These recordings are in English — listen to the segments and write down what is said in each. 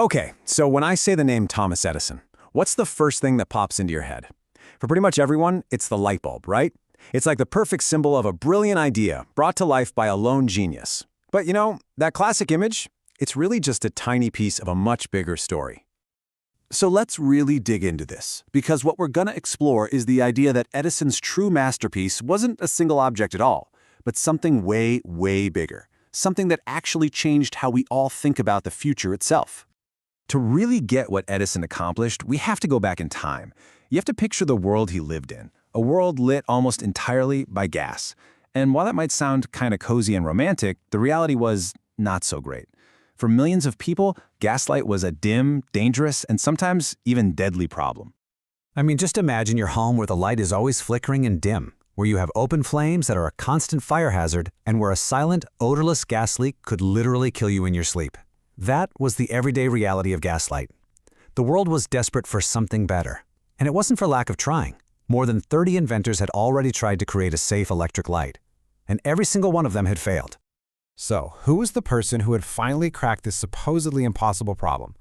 Okay, so when I say the name Thomas Edison, what's the first thing that pops into your head? For pretty much everyone, it's the light bulb, right? It's like the perfect symbol of a brilliant idea brought to life by a lone genius. But you know, that classic image, it's really just a tiny piece of a much bigger story. So let's really dig into this, because what we're going to explore is the idea that Edison's true masterpiece wasn't a single object at all, but something way, way bigger. Something that actually changed how we all think about the future itself. To really get what Edison accomplished, we have to go back in time. You have to picture the world he lived in, a world lit almost entirely by gas. And while that might sound kind of cozy and romantic, the reality was not so great. For millions of people, gaslight was a dim, dangerous, and sometimes even deadly problem. I mean, just imagine your home where the light is always flickering and dim, where you have open flames that are a constant fire hazard, and where a silent, odorless gas leak could literally kill you in your sleep. That was the everyday reality of gaslight. The world was desperate for something better. And it wasn't for lack of trying. More than 30 inventors had already tried to create a safe electric light. And every single one of them had failed. So, who was the person who had finally cracked this supposedly impossible problem?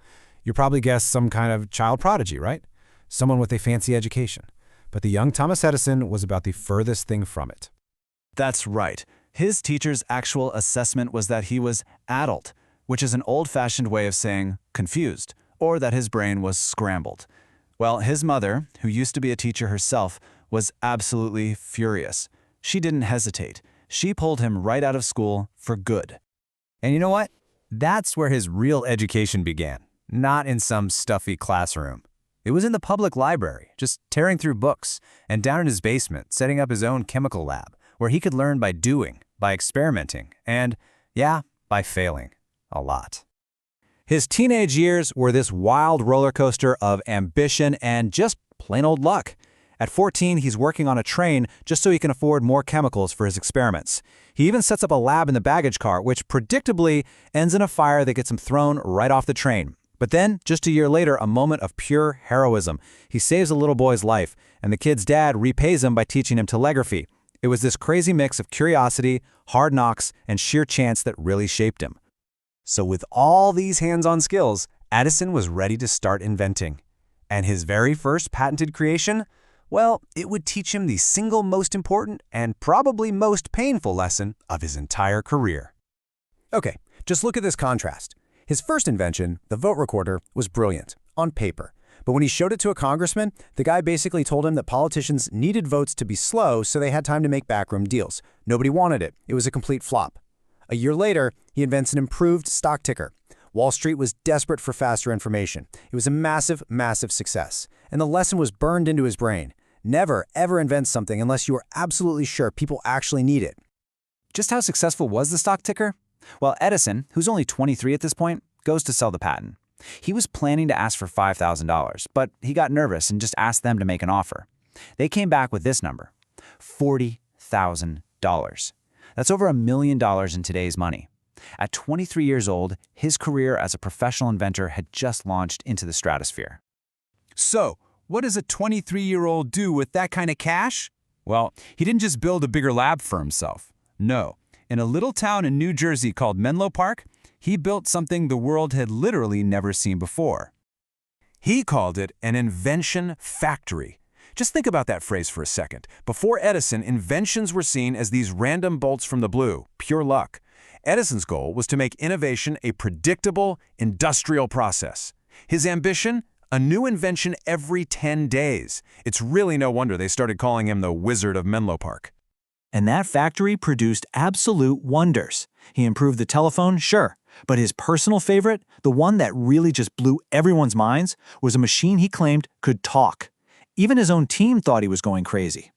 You probably guessed some kind of child prodigy, right? Someone with a fancy education. But the young Thomas Edison was about the furthest thing from it. That's right. His teacher's actual assessment was that he was addled, which is an old-fashioned way of saying confused, or that his brain was scrambled. Well, his mother, who used to be a teacher herself, was absolutely furious. She didn't hesitate. She pulled him right out of school for good. And you know what? That's where his real education began, not in some stuffy classroom. It was in the public library, just tearing through books, and down in his basement, setting up his own chemical lab, where he could learn by doing, by experimenting, and, yeah, by failing. A lot. His teenage years were this wild roller coaster of ambition and just plain old luck. At 14, he's working on a train just so he can afford more chemicals for his experiments. He even sets up a lab in the baggage car, which predictably ends in a fire that gets him thrown right off the train. But then, just a year later, a moment of pure heroism. He saves a little boy's life, and the kid's dad repays him by teaching him telegraphy. It was this crazy mix of curiosity, hard knocks, and sheer chance that really shaped him. So with all these hands-on skills, Edison was ready to start inventing. And his very first patented creation? Well, it would teach him the single most important and probably most painful lesson of his entire career. Okay, just look at this contrast. His first invention, the vote recorder, was brilliant, on paper. But when he showed it to a congressman, the guy basically told him that politicians needed votes to be slow so they had time to make backroom deals. Nobody wanted it. It was a complete flop. A year later, he invents an improved stock ticker. Wall Street was desperate for faster information. It was a massive, massive success. And the lesson was burned into his brain. Never, ever invent something unless you are absolutely sure people actually need it. Just how successful was the stock ticker? Well, Edison, who's only 23 at this point, goes to sell the patent. He was planning to ask for $5,000, but he got nervous and just asked them to make an offer. They came back with this number, $40,000. That's over $1 million in today's money. At 23 years old, his career as a professional inventor had just launched into the stratosphere. So, what does a 23-year-old do with that kind of cash? Well, he didn't just build a bigger lab for himself. No, in a little town in New Jersey called Menlo Park, he built something the world had literally never seen before. He called it an invention factory. Just think about that phrase for a second. Before Edison, inventions were seen as these random bolts from the blue, pure luck. Edison's goal was to make innovation a predictable, industrial process. His ambition? A new invention every 10 days. It's really no wonder they started calling him the Wizard of Menlo Park. And that factory produced absolute wonders. He improved the telephone, sure, but his personal favorite, the one that really just blew everyone's minds, was a machine he claimed could talk. Even his own team thought he was going crazy.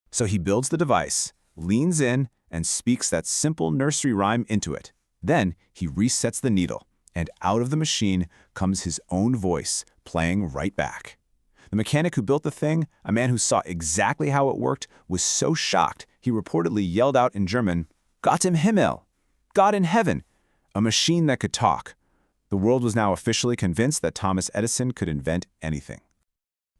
So he builds the device, leans in, and speaks that simple nursery rhyme into it. Then he resets the needle, and out of the machine comes his own voice, playing right back. The mechanic who built the thing, a man who saw exactly how it worked, was so shocked he reportedly yelled out in German, "Gott im Himmel," God in heaven, a machine that could talk. The world was now officially convinced that Thomas Edison could invent anything.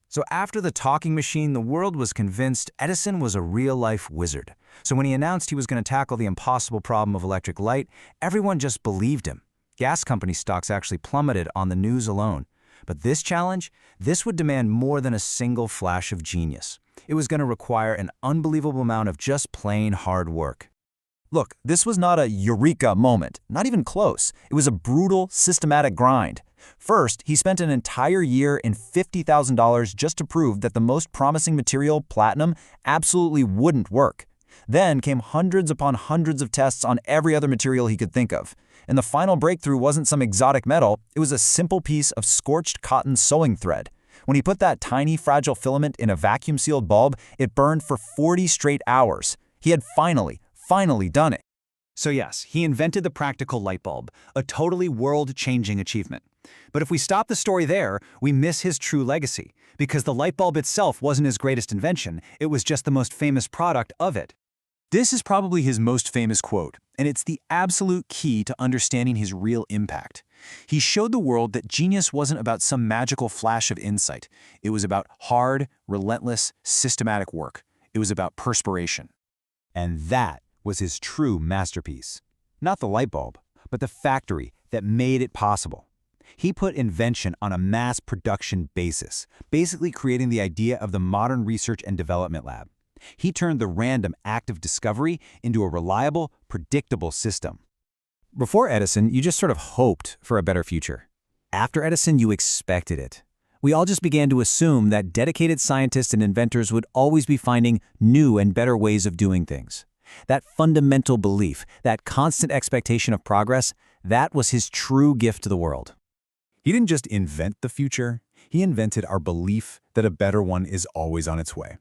So after the talking machine, the world was convinced Edison was a real-life wizard. So when he announced he was going to tackle the impossible problem of electric light, everyone just believed him. Gas company stocks actually plummeted on the news alone. But this challenge, this would demand more than a single flash of genius. It was going to require an unbelievable amount of just plain hard work. Look, this was not a eureka moment, not even close. It was a brutal, systematic grind. First, he spent an entire year and $50,000 just to prove that the most promising material, platinum, absolutely wouldn't work. Then came hundreds upon hundreds of tests on every other material he could think of. And the final breakthrough wasn't some exotic metal, it was a simple piece of scorched cotton sewing thread. When he put that tiny, fragile filament in a vacuum-sealed bulb, it burned for 40 straight hours. He had finally done it. So yes, he invented the practical light bulb, a totally world-changing achievement. But if we stop the story there, we miss his true legacy, because the light bulb itself wasn't his greatest invention, it was just the most famous product of it. This is probably his most famous quote, and it's the absolute key to understanding his real impact. He showed the world that genius wasn't about some magical flash of insight. It was about hard, relentless, systematic work. It was about perspiration. And that was his true masterpiece. Not the light bulb, but the factory that made it possible. He put invention on a mass production basis, basically creating the idea of the modern research and development lab. He turned the random act of discovery into a reliable, predictable system. Before Edison, you just sort of hoped for a better future. After Edison, you expected it. We all just began to assume that dedicated scientists and inventors would always be finding new and better ways of doing things. That fundamental belief, that constant expectation of progress, that was his true gift to the world. He didn't just invent the future, he invented our belief that a better one is always on its way.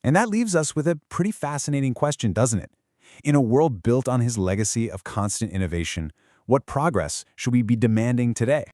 And that leaves us with a pretty fascinating question, doesn't it? In a world built on his legacy of constant innovation, what progress should we be demanding today?